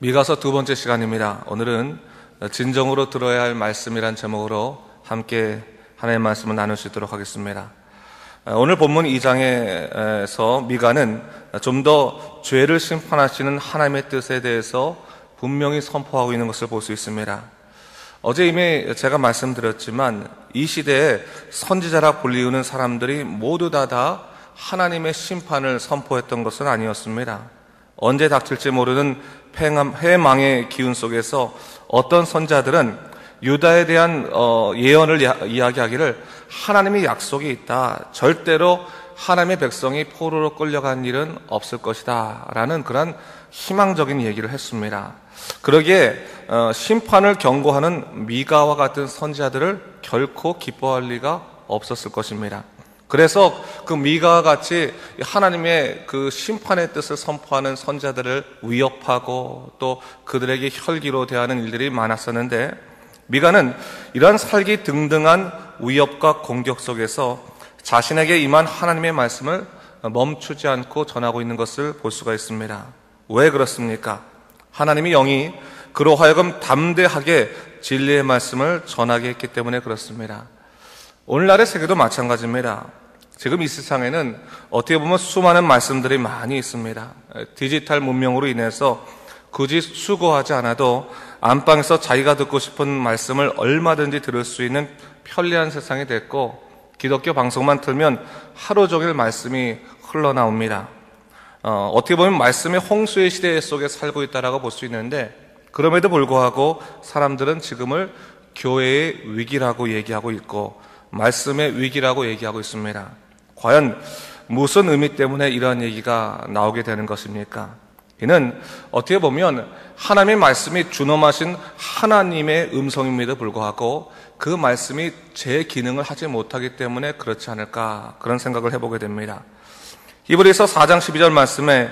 미가서 두 번째 시간입니다. 오늘은 진정으로 들어야 할 말씀이란 제목으로 함께 하나님의 말씀을 나눌 수 있도록 하겠습니다. 오늘 본문 2장에서 미가는 좀 더 죄를 심판하시는 하나님의 뜻에 대해서 분명히 선포하고 있는 것을 볼 수 있습니다. 어제 이미 제가 말씀드렸지만 이 시대에 선지자라 불리우는 사람들이 모두 다 하나님의 심판을 선포했던 것은 아니었습니다. 언제 닥칠지 모르는 해망의 기운 속에서 어떤 선지자들은 유다에 대한 예언을 이야기하기를 하나님의 약속이 있다, 절대로 하나님의 백성이 포로로 끌려간 일은 없을 것이다 라는 그런 희망적인 얘기를 했습니다. 그러기에 심판을 경고하는 미가와 같은 선지자들을 결코 기뻐할 리가 없었을 것입니다. 그래서 그 미가와 같이 하나님의 그 심판의 뜻을 선포하는 선지자들을 위협하고 또 그들에게 혈기로 대하는 일들이 많았었는데, 미가는 이러한 살기 등등한 위협과 공격 속에서 자신에게 임한 하나님의 말씀을 멈추지 않고 전하고 있는 것을 볼 수가 있습니다. 왜 그렇습니까? 하나님이 영이 그로 하여금 담대하게 진리의 말씀을 전하게 했기 때문에 그렇습니다. 오늘날의 세계도 마찬가지입니다. 지금 이 세상에는 어떻게 보면 수많은 말씀들이 많이 있습니다. 디지털 문명으로 인해서 굳이 수고하지 않아도 안방에서 자기가 듣고 싶은 말씀을 얼마든지 들을 수 있는 편리한 세상이 됐고, 기독교 방송만 틀면 하루 종일 말씀이 흘러나옵니다. 어떻게 보면 말씀의 홍수의 시대 속에 살고 있다라고 볼 수 있는데, 그럼에도 불구하고 사람들은 지금을 교회의 위기라고 얘기하고 있고 말씀의 위기라고 얘기하고 있습니다. 과연 무슨 의미 때문에 이러한 얘기가 나오게 되는 것입니까? 이는 어떻게 보면 하나님의 말씀이 준엄하신 하나님의 음성임에도 불구하고 그 말씀이 제 기능을 하지 못하기 때문에 그렇지 않을까, 그런 생각을 해보게 됩니다. 히브리서 4장 12절 말씀에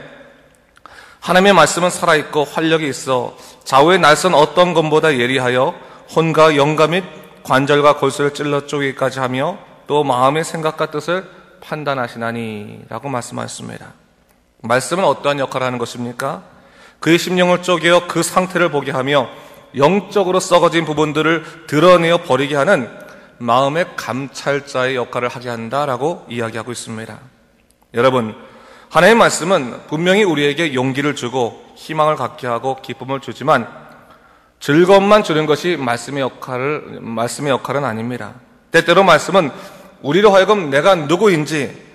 하나님의 말씀은 살아있고 활력이 있어 좌우의 날선 어떤 검보다 예리하여 혼과 영과 및 관절과 골수를 찔러 쪼개기까지 하며 또 마음의 생각과 뜻을 판단하시나니 라고 말씀하셨습니다. 말씀은 어떠한 역할을 하는 것입니까? 그의 심령을 쪼개어 그 상태를 보게 하며 영적으로 썩어진 부분들을 드러내어 버리게 하는 마음의 감찰자의 역할을 하게 한다라고 이야기하고 있습니다. 여러분, 하나님의 말씀은 분명히 우리에게 용기를 주고 희망을 갖게 하고 기쁨을 주지만 즐거움만 주는 것이 말씀의 역할은 아닙니다. 때때로 말씀은 우리로 하여금 내가 누구인지,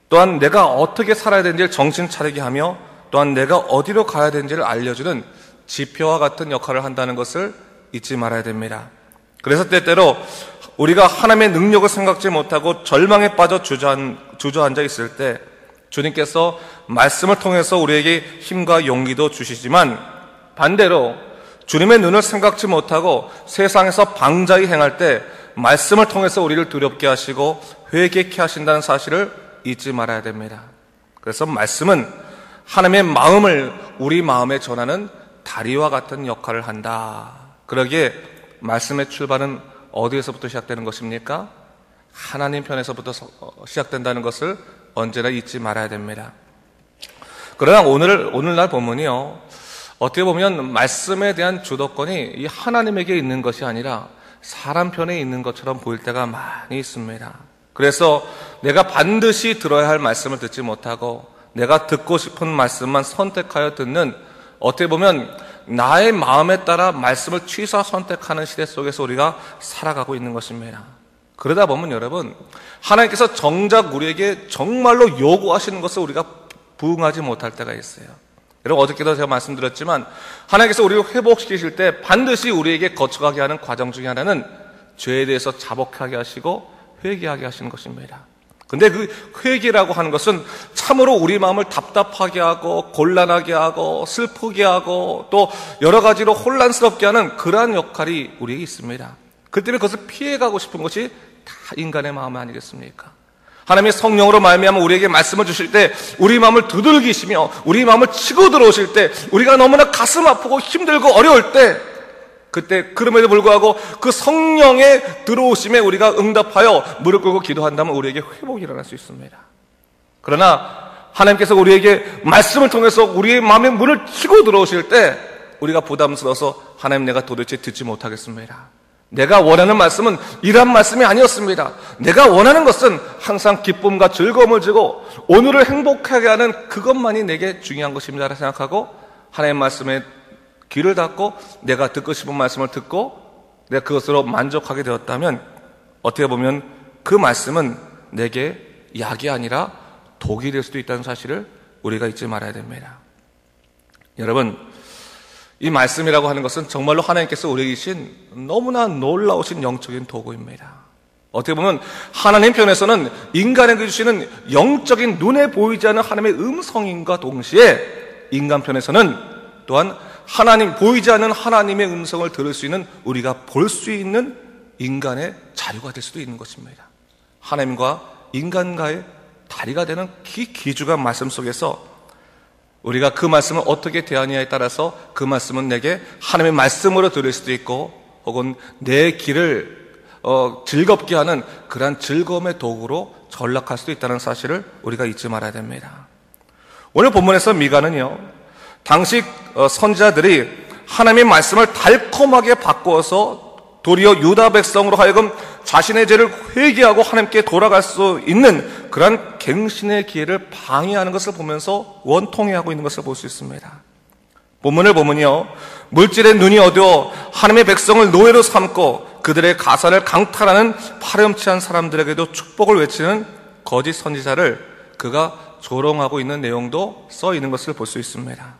또한 내가 어떻게 살아야 되는지를 정신 차리게 하며 또한 내가 어디로 가야 되는지를 알려주는 지표와 같은 역할을 한다는 것을 잊지 말아야 됩니다. 그래서 때때로 우리가 하나님의 능력을 생각지 못하고 절망에 빠져 주저앉아 있을 때 주님께서 말씀을 통해서 우리에게 힘과 용기도 주시지만, 반대로 주님의 눈을 생각지 못하고 세상에서 방자히 행할 때 말씀을 통해서 우리를 두렵게 하시고 회개케 하신다는 사실을 잊지 말아야 됩니다. 그래서 말씀은 하나님의 마음을 우리 마음에 전하는 다리와 같은 역할을 한다. 그러기에 말씀의 출발은 어디에서부터 시작되는 것입니까? 하나님 편에서부터 시작된다는 것을 언제나 잊지 말아야 됩니다. 그러나 오늘날 본문이요, 어떻게 보면 말씀에 대한 주도권이 이 하나님에게 있는 것이 아니라 사람 편에 있는 것처럼 보일 때가 많이 있습니다. 그래서 내가 반드시 들어야 할 말씀을 듣지 못하고 내가 듣고 싶은 말씀만 선택하여 듣는, 어떻게 보면 나의 마음에 따라 말씀을 취사 선택하는 시대 속에서 우리가 살아가고 있는 것입니다. 그러다 보면 여러분, 하나님께서 정작 우리에게 정말로 요구하시는 것을 우리가 부응하지 못할 때가 있어요. 여러분, 어저께도 제가 말씀드렸지만 하나님께서 우리를 회복시키실 때 반드시 우리에게 거쳐가게 하는 과정 중에 하나는 죄에 대해서 자복하게 하시고 회개하게 하시는 것입니다. 근데 그 회개라고 하는 것은 참으로 우리 마음을 답답하게 하고 곤란하게 하고 슬프게 하고 또 여러 가지로 혼란스럽게 하는 그러한 역할이 우리에게 있습니다. 그 때문에 그것을 피해가고 싶은 것이 다 인간의 마음 아니겠습니까? 하나님의 성령으로 말미암아 우리에게 말씀을 주실 때 우리 마음을 두들기시며 우리 마음을 치고 들어오실 때 우리가 너무나 가슴 아프고 힘들고 어려울 때, 그때 그럼에도 불구하고 그 성령의 들어오심에 우리가 응답하여 무릎 꿇고 기도한다면 우리에게 회복이 일어날 수 있습니다. 그러나 하나님께서 우리에게 말씀을 통해서 우리의 마음의 문을 치고 들어오실 때 우리가 부담스러워서 하나님 내가 도대체 듣지 못하겠습니다. 내가 원하는 말씀은 이러한 말씀이 아니었습니다. 내가 원하는 것은 항상 기쁨과 즐거움을 주고 오늘을 행복하게 하는 그것만이 내게 중요한 것입니다 라고 생각하고 하나님의 말씀에 귀를 닫고 내가 듣고 싶은 말씀을 듣고 내가 그것으로 만족하게 되었다면 어떻게 보면 그 말씀은 내게 약이 아니라 독이 될 수도 있다는 사실을 우리가 잊지 말아야 됩니다. 여러분, 이 말씀이라고 하는 것은 정말로 하나님께서 우리에게 주신 너무나 놀라우신 영적인 도구입니다. 어떻게 보면 하나님 편에서는 인간에게 주시는 영적인 눈에 보이지 않는 하나님의 음성인과 동시에 인간 편에서는 또한 하나님, 보이지 않는 하나님의 음성을 들을 수 있는 우리가 볼 수 있는 인간의 자유가 될 수도 있는 것입니다. 하나님과 인간과의 다리가 되는 기주가 말씀 속에서 우리가 그 말씀을 어떻게 대하느냐에 따라서 그 말씀은 내게 하나님의 말씀으로 들을 수도 있고 혹은 내 길을 즐겁게 하는 그러한 즐거움의 도구로 전락할 수도 있다는 사실을 우리가 잊지 말아야 됩니다. 오늘 본문에서 미가는요, 당시 선지자들이 하나님의 말씀을 달콤하게 바꾸어서 도리어 유다 백성으로 하여금 자신의 죄를 회개하고 하나님께 돌아갈 수 있는 그러한 갱신의 기회를 방해하는 것을 보면서 원통해하고 있는 것을 볼 수 있습니다. 본문을 보면요, 물질의 눈이 어두워 하나님의 백성을 노예로 삼고 그들의 가사를 강탈하는 파렴치한 사람들에게도 축복을 외치는 거짓 선지자를 그가 조롱하고 있는 내용도 써 있는 것을 볼 수 있습니다.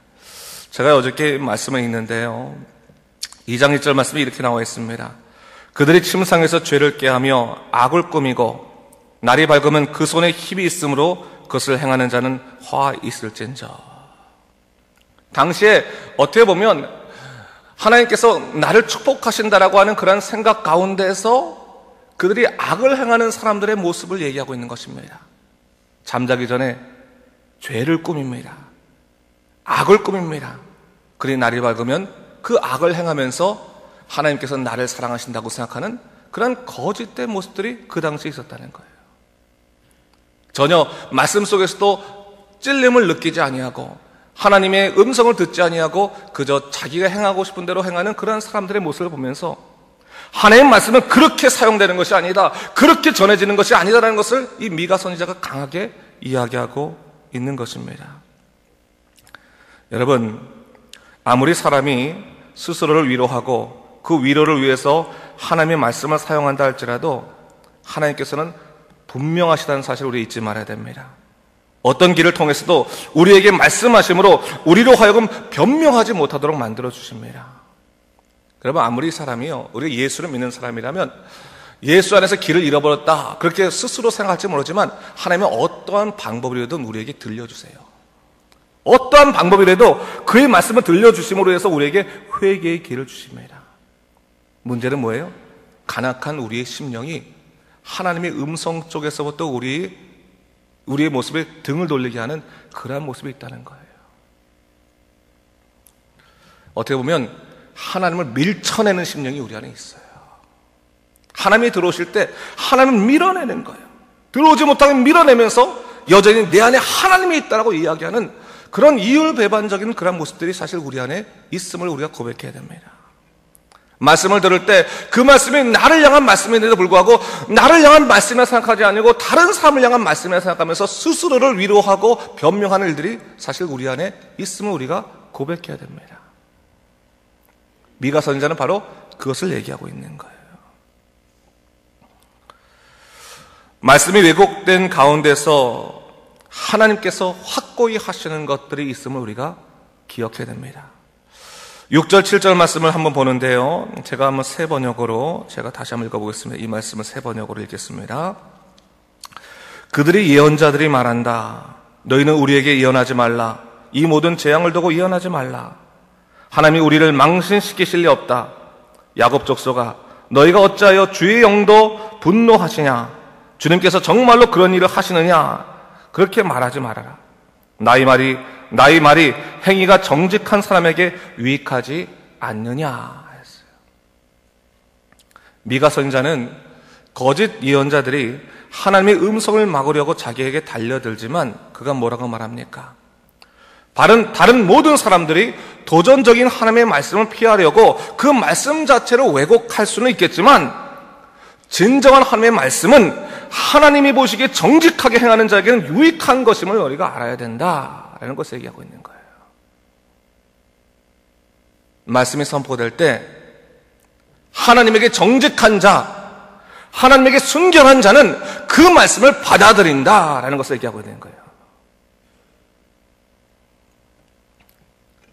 제가 어저께 말씀을 읽는데요, 2장 1절 말씀이 이렇게 나와 있습니다. 그들이 침상에서 죄를 꾀하며 악을 꾸미고 날이 밝으면 그 손에 힘이 있으므로 그것을 행하는 자는 화 있을진저. 당시에 어떻게 보면 하나님께서 나를 축복하신다라고 하는 그런 생각 가운데서 그들이 악을 행하는 사람들의 모습을 얘기하고 있는 것입니다. 잠자기 전에 죄를 꾸밉니다. 악을 꾸밉니다. 그리 날이 밝으면 그 악을 행하면서 하나님께서 나를 사랑하신다고 생각하는 그런 거짓된 모습들이 그 당시에 있었다는 거예요. 전혀 말씀 속에서도 찔림을 느끼지 아니하고 하나님의 음성을 듣지 아니하고 그저 자기가 행하고 싶은 대로 행하는 그런 사람들의 모습을 보면서 하나님의 말씀은 그렇게 사용되는 것이 아니다, 그렇게 전해지는 것이 아니다라는 것을 이 미가 선지자가 강하게 이야기하고 있는 것입니다. 여러분, 아무리 사람이 스스로를 위로하고 그 위로를 위해서 하나님의 말씀을 사용한다 할지라도 하나님께서는 분명하시다는 사실을 우리 잊지 말아야 됩니다. 어떤 길을 통해서도 우리에게 말씀하심으로 우리로 하여금 변명하지 못하도록 만들어 주십니다. 여러분, 아무리 사람이요, 우리가 예수를 믿는 사람이라면 예수 안에서 길을 잃어버렸다 그렇게 스스로 생각할지 모르지만 하나님은 어떠한 방법이라도 우리에게 들려주세요. 어떠한 방법이라도 그의 말씀을 들려주심으로 해서 우리에게 회개의 길을 주십니다. 문제는 뭐예요? 간악한 우리의 심령이 하나님의 음성 쪽에서부터 우리의 모습에 등을 돌리게 하는 그러한 모습이 있다는 거예요. 어떻게 보면 하나님을 밀쳐내는 심령이 우리 안에 있어요. 하나님이 들어오실 때 하나님을 밀어내는 거예요. 들어오지 못하게 밀어내면서 여전히 내 안에 하나님이 있다고 이야기하는 그런 이율배반적인 그런 모습들이 사실 우리 안에 있음을 우리가 고백해야 됩니다. 말씀을 들을 때 그 말씀이 나를 향한 말씀인데도 불구하고 나를 향한 말씀이라 생각하지 아니고 다른 사람을 향한 말씀이라 생각하면서 스스로를 위로하고 변명하는 일들이 사실 우리 안에 있음을 우리가 고백해야 됩니다. 미가 선지자는 바로 그것을 얘기하고 있는 거예요. 말씀이 왜곡된 가운데서 하나님께서 확고히 하시는 것들이 있음을 우리가 기억해야 됩니다. 6절, 7절 말씀을 한번 보는데요. 제가 한번 새 번역으로 제가 다시 한번 읽어보겠습니다. 이 말씀을 새 번역으로 읽겠습니다. 그들이 예언자들이 말한다. 너희는 우리에게 예언하지 말라. 이 모든 재앙을 두고 예언하지 말라. 하나님이 우리를 망신시키실 리 없다. 야곱 족속아, 너희가 어찌하여 주의 영도 분노하시냐? 주님께서 정말로 그런 일을 하시느냐? 그렇게 말하지 말아라. 나의 말이 행위가 정직한 사람에게 유익하지 않느냐 했어요. 미가 선지자는 거짓 예언자들이 하나님의 음성을 막으려고 자기에게 달려들지만 그가 뭐라고 말합니까? 다른 모든 사람들이 도전적인 하나님의 말씀을 피하려고 그 말씀 자체로 왜곡할 수는 있겠지만, 진정한 하나님의 말씀은 하나님이 보시기에 정직하게 행하는 자에게는 유익한 것임을 우리가 알아야 된다라는 것을 얘기하고 있는 거예요. 말씀이 선포될 때 하나님에게 정직한 자, 하나님에게 순결한 자는 그 말씀을 받아들인다라는 것을 얘기하고 있는 거예요.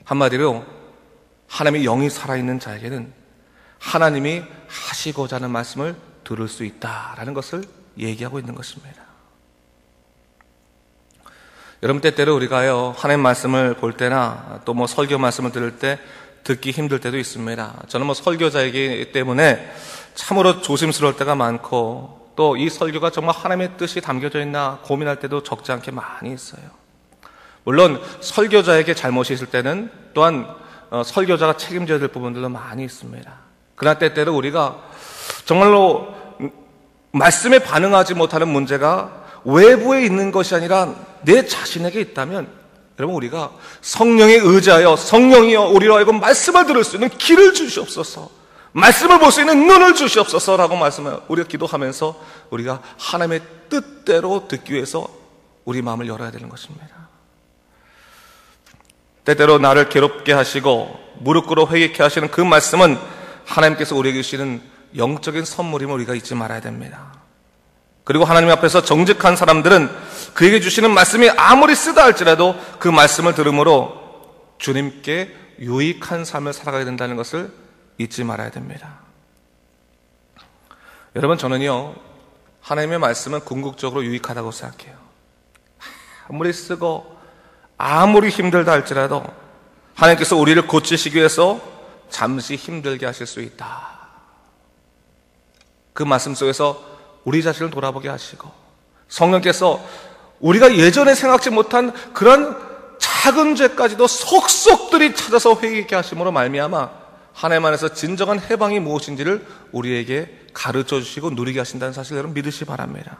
한마디로 하나님의 영이 살아있는 자에게는 하나님이 하시고자 하는 말씀을 들을 수 있다라는 것을 얘기하고 있는 것입니다. 여러분, 때때로 우리가요, 하나님 말씀을 볼 때나 또 설교 말씀을 들을 때 듣기 힘들 때도 있습니다. 저는 설교자이기 때문에 참으로 조심스러울 때가 많고, 또 이 설교가 정말 하나님의 뜻이 담겨져 있나 고민할 때도 적지 않게 많이 있어요. 물론 설교자에게 잘못이 있을 때는 또한 설교자가 책임져야 될 부분들도 많이 있습니다. 그러나 때때로 우리가 정말로 말씀에 반응하지 못하는 문제가 외부에 있는 것이 아니라 내 자신에게 있다면, 여러분, 우리가 성령에 의지하여 성령이여 우리로 하여금 말씀을 들을 수 있는 길을 주시옵소서, 말씀을 볼 수 있는 눈을 주시옵소서라고 말씀을 우리가 기도하면서 우리가 하나님의 뜻대로 듣기 위해서 우리 마음을 열어야 되는 것입니다. 때때로 나를 괴롭게 하시고 무릎 꿇어 회개케 하시는 그 말씀은 하나님께서 우리에게 주시는 영적인 선물임을 우리가 잊지 말아야 됩니다. 그리고 하나님 앞에서 정직한 사람들은 그에게 주시는 말씀이 아무리 쓰다 할지라도 그 말씀을 들음으로 주님께 유익한 삶을 살아가야 된다는 것을 잊지 말아야 됩니다. 여러분, 저는요, 하나님의 말씀은 궁극적으로 유익하다고 생각해요. 아무리 쓰고 아무리 힘들다 할지라도 하나님께서 우리를 고치시기 위해서 잠시 힘들게 하실 수 있다. 그 말씀 속에서 우리 자신을 돌아보게 하시고, 성령께서 우리가 예전에 생각지 못한 그런 작은 죄까지도 속속들이 찾아서 회개케 하심으로 말미암아 하나님 안에서 진정한 해방이 무엇인지를 우리에게 가르쳐 주시고 누리게 하신다는 사실을 여러분 믿으시 바랍니다.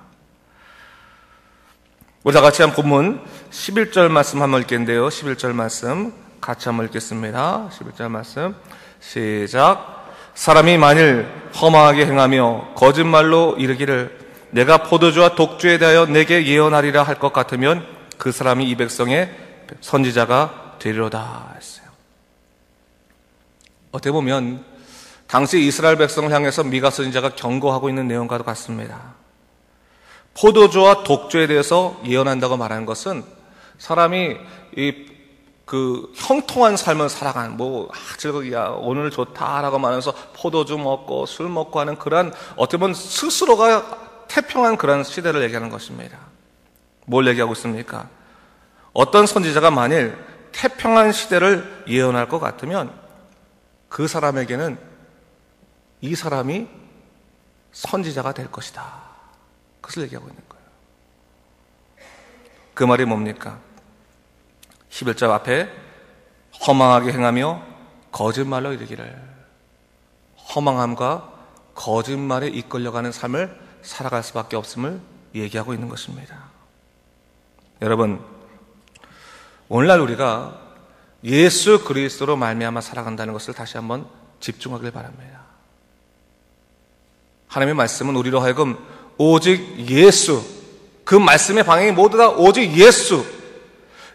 우리 다 같이 한 본문 11절 말씀 한번 읽겠는데요. 11절 말씀 같이 한번 읽겠습니다. 11절 말씀 시작. 사람이 만일 허망하게 행하며 거짓말로 이르기를 내가 포도주와 독주에 대하여 내게 예언하리라 할 것 같으면 그 사람이 이 백성의 선지자가 되리로다 했어요. 어떻게 보면 당시 이스라엘 백성을 향해서 미가 선지자가 경고하고 있는 내용과도 같습니다. 포도주와 독주에 대해서 예언한다고 말하는 것은 사람이 형통한 삶을 살아가는, 즐거기야, 오늘 좋다라고 말하면서 포도주 먹고 술 먹고 하는 그런, 어떻게 보면 스스로가 태평한 그런 시대를 얘기하는 것입니다. 뭘 얘기하고 있습니까? 어떤 선지자가 만일 태평한 시대를 예언할 것 같으면 그 사람에게는 이 사람이 선지자가 될 것이다. 그것을 얘기하고 있는 거예요. 그 말이 뭡니까? 11절 앞에 허망하게 행하며 거짓말로 이르기를, 허망함과 거짓말에 이끌려가는 삶을 살아갈 수밖에 없음을 얘기하고 있는 것입니다. 여러분, 오늘날 우리가 예수 그리스도로 말미암아 살아간다는 것을 다시 한번 집중하길 바랍니다. 하나님의 말씀은 우리로 하여금 오직 예수, 그 말씀의 방향이 모두 다 오직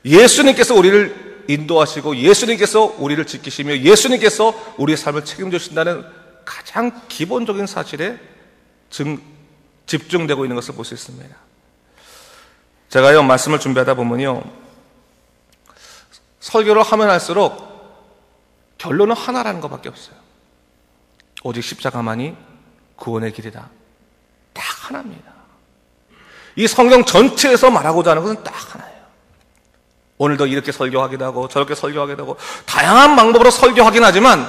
예수님께서 우리를 인도하시고 예수님께서 우리를 지키시며 예수님께서 우리의 삶을 책임져 주신다는 가장 기본적인 사실에 집중되고 있는 것을 볼 수 있습니다. 제가요, 말씀을 준비하다 보면요, 설교를 하면 할수록 결론은 하나라는 것밖에 없어요. 오직 십자가만이 구원의 길이다. 딱 하나입니다. 이 성경 전체에서 말하고자 하는 것은 딱 하나예요. 오늘도 이렇게 설교하기도 하고 저렇게 설교하기도 하고 다양한 방법으로 설교하긴 하지만,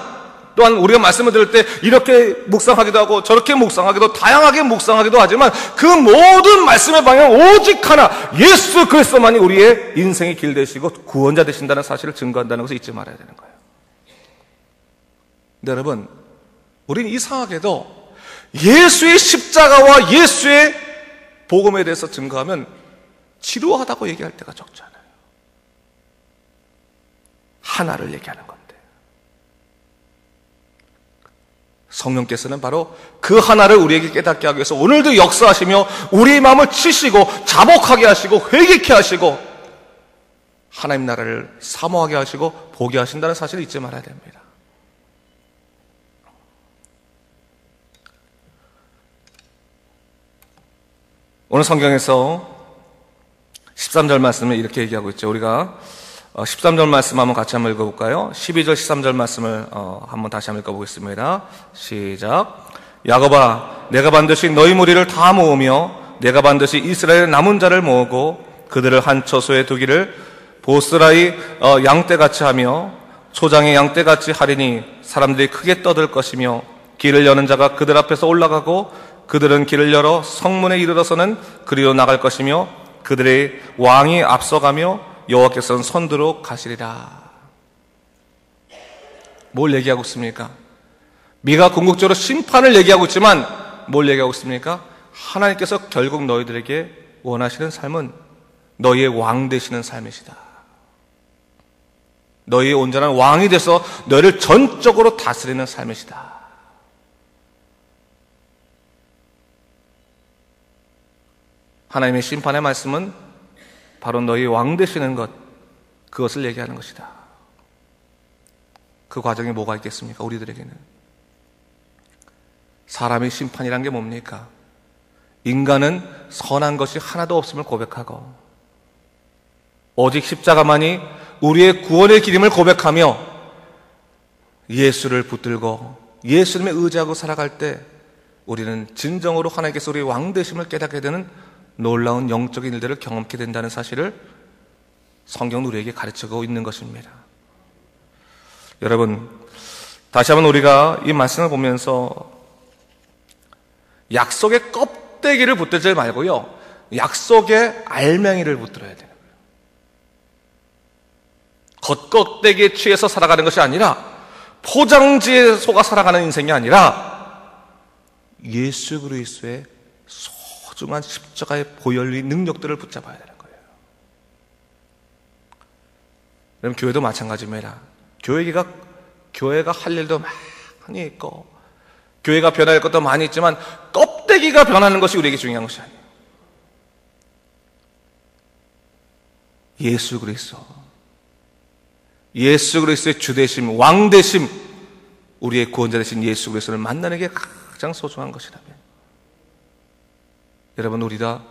또한 우리가 말씀을 들을 때 이렇게 묵상하기도 하고 저렇게 묵상하기도, 다양하게 묵상하기도 하지만 그 모든 말씀의 방향은 오직 하나, 예수 그리스도만이 우리의 인생의 길 되시고 구원자 되신다는 사실을 증거한다는 것을 잊지 말아야 되는 거예요. 근데 여러분, 우리는 이상하게도 예수의 십자가와 예수의 복음에 대해서 증거하면 지루하다고 얘기할 때가 적잖아요. 하나를 얘기하는 건데. 성령께서는 바로 그 하나를 우리에게 깨닫게 하기 위해서 오늘도 역사하시며 우리의 마음을 치시고 자복하게 하시고 회개케 하시고 하나님 나라를 사모하게 하시고 보게 하신다는 사실을 잊지 말아야 됩니다. 오늘 성경에서 13절 말씀을 이렇게 얘기하고 있죠. 우리가 13절 말씀 한번 같이 한번 읽어볼까요? 12절 13절 말씀을 한번 다시 한번 읽어보겠습니다. 시작. 야곱아, 내가 반드시 너희 무리를 다 모으며 내가 반드시 이스라엘의 남은 자를 모으고 그들을 한 처소에 두기를 보스라의 양떼같이 하며 초장의 양떼같이 하리니 사람들이 크게 떠들 것이며 길을 여는 자가 그들 앞에서 올라가고 그들은 길을 열어 성문에 이르러서는 그리로 나갈 것이며 그들의 왕이 앞서가며 여호와께서는 선두로 가시리라. 뭘 얘기하고 있습니까? 미가 궁극적으로 심판을 얘기하고 있지만 뭘 얘기하고 있습니까? 하나님께서 결국 너희들에게 원하시는 삶은 너희의 왕 되시는 삶이시다. 너희의 온전한 왕이 돼서 너희를 전적으로 다스리는 삶이시다. 하나님의 심판의 말씀은 바로 너희 왕 되시는 것, 그것을 얘기하는 것이다. 그 과정에 뭐가 있겠습니까? 우리들에게는 사람의 심판이란 게 뭡니까? 인간은 선한 것이 하나도 없음을 고백하고 오직 십자가만이 우리의 구원의 길임을 고백하며 예수를 붙들고 예수님에 의지하고 살아갈 때 우리는 진정으로 하나님께서 우리의 왕 되심을 깨닫게 되는 놀라운 영적인 일들을 경험하게 된다는 사실을 성경은 우리에게 가르치고 있는 것입니다. 여러분, 다시 한번 우리가 이 말씀을 보면서 약속의 껍데기를 붙들지 말고요, 약속의 알맹이를 붙들어야 돼요. 겉껍데기에 취해서 살아가는 것이 아니라, 포장지에 속아 살아가는 인생이 아니라 예수 그리스도의 소중한 십자가의 보혈의 능력들을 붙잡아야 되는 거예요. 여러분, 교회도 마찬가지입니다. 교회가 할 일도 많이 있고 교회가 변할 것도 많이 있지만 껍데기가 변하는 것이 우리에게 중요한 것이 아니에요. 예수 그리스도의 주되심, 왕되심, 우리의 구원자 되신 예수 그리스도를 만나는 게 가장 소중한 것이라면, 여러분, 우리가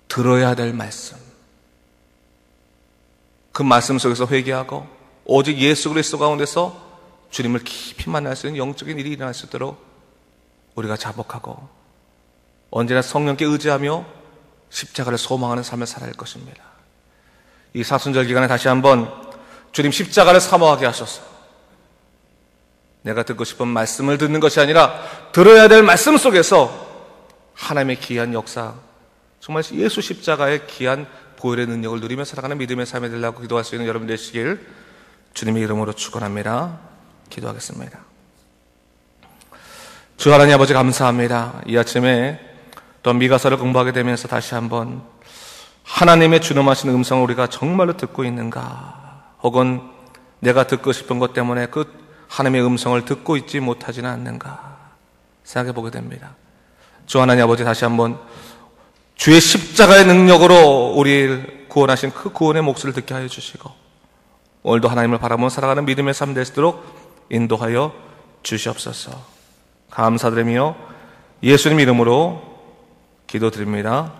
들어야 될 말씀, 그 말씀 속에서 회개하고 오직 예수 그리스도 가운데서 주님을 깊이 만날 수 있는 영적인 일이 일어날 수 있도록 우리가 자복하고 언제나 성령께 의지하며 십자가를 소망하는 삶을 살아야 할 것입니다. 이 사순절 기간에 다시 한번 주님 십자가를 사모하게 하소서. 내가 듣고 싶은 말씀을 듣는 것이 아니라 들어야 될 말씀 속에서 하나님의 귀한 역사, 정말 예수 십자가의 귀한 보혈의 능력을 누리며 살아가는 믿음의 삶이 되려고 기도할 수 있는 여러분 되시길 주님의 이름으로 축원합니다. 기도하겠습니다. 주 하나님 아버지, 감사합니다. 이 아침에 또 미가서를 공부하게 되면서 다시 한번 하나님의 준엄하신 음성을 우리가 정말로 듣고 있는가, 혹은 내가 듣고 싶은 것 때문에 그 하나님의 음성을 듣고 있지 못하지는 않는가 생각해 보게 됩니다. 주 하나님 아버지, 다시 한번 주의 십자가의 능력으로 우리를 구원하신 그 구원의 몫을 듣게 하여 주시고 오늘도 하나님을 바라보며 살아가는 믿음의 삶 될 수 있도록 인도하여 주시옵소서. 감사드리며 예수님 이름으로 기도드립니다.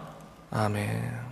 아멘.